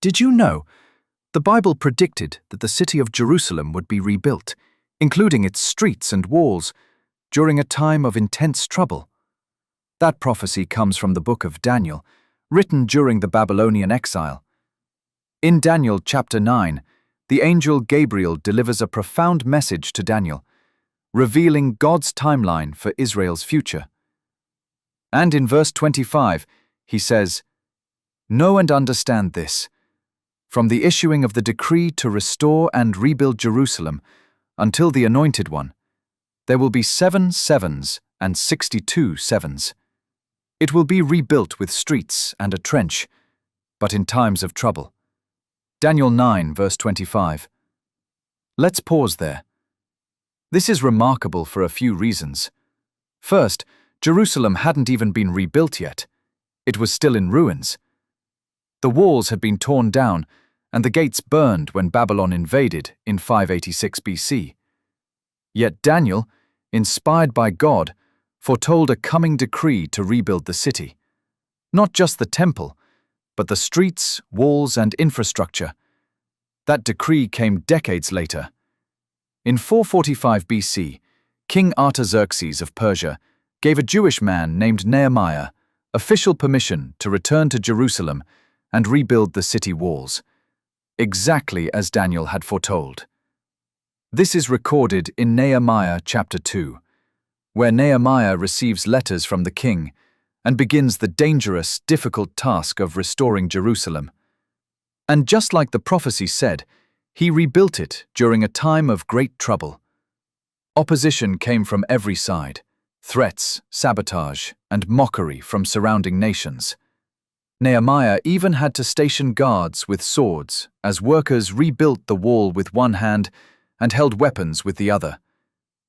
Did you know? The Bible predicted that the city of Jerusalem would be rebuilt, including its streets and walls, during a time of intense trouble. That prophecy comes from the book of Daniel, written during the Babylonian exile. In Daniel chapter 9, the angel Gabriel delivers a profound message to Daniel, revealing God's timeline for Israel's future. And in verse 25, he says, "Know and understand this. From the issuing of the decree to restore and rebuild Jerusalem until the Anointed One, there will be 7 sevens and 62 sevens. It will be rebuilt with streets and a trench, but in times of trouble." Daniel 9, verse 25. Let's pause there. This is remarkable for a few reasons. First, Jerusalem hadn't even been rebuilt yet. It was still in ruins. The walls had been torn down, and the gates burned when Babylon invaded in 586 BC. Yet Daniel, inspired by God, foretold a coming decree to rebuild the city. Not just the temple, but the streets, walls, and infrastructure. That decree came decades later. In 445 BC, King Artaxerxes of Persia gave a Jewish man named Nehemiah official permission to return to Jerusalem and rebuild the city walls, exactly as Daniel had foretold. This is recorded in Nehemiah chapter 2, where Nehemiah receives letters from the king and begins the dangerous, difficult task of restoring Jerusalem. And just like the prophecy said, he rebuilt it during a time of great trouble. Opposition came from every side: threats, sabotage, and mockery from surrounding nations. Nehemiah even had to station guards with swords as workers rebuilt the wall with one hand and held weapons with the other.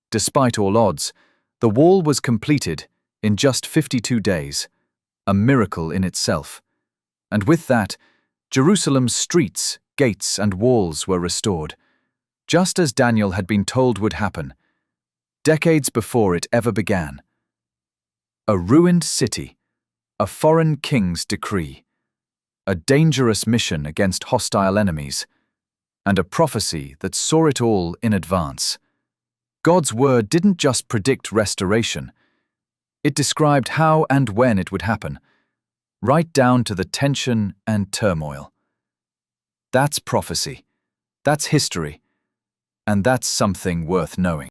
Despite all odds, the wall was completed in just 52 days, a miracle in itself. And with that, Jerusalem's streets, gates, and walls were restored, just as Daniel had been told would happen, decades before it ever began. A ruined city, a foreign king's decree, a dangerous mission against hostile enemies, and a prophecy that saw it all in advance. God's word didn't just predict restoration, it described how and when it would happen, right down to the tension and turmoil. That's prophecy, that's history, and that's something worth knowing.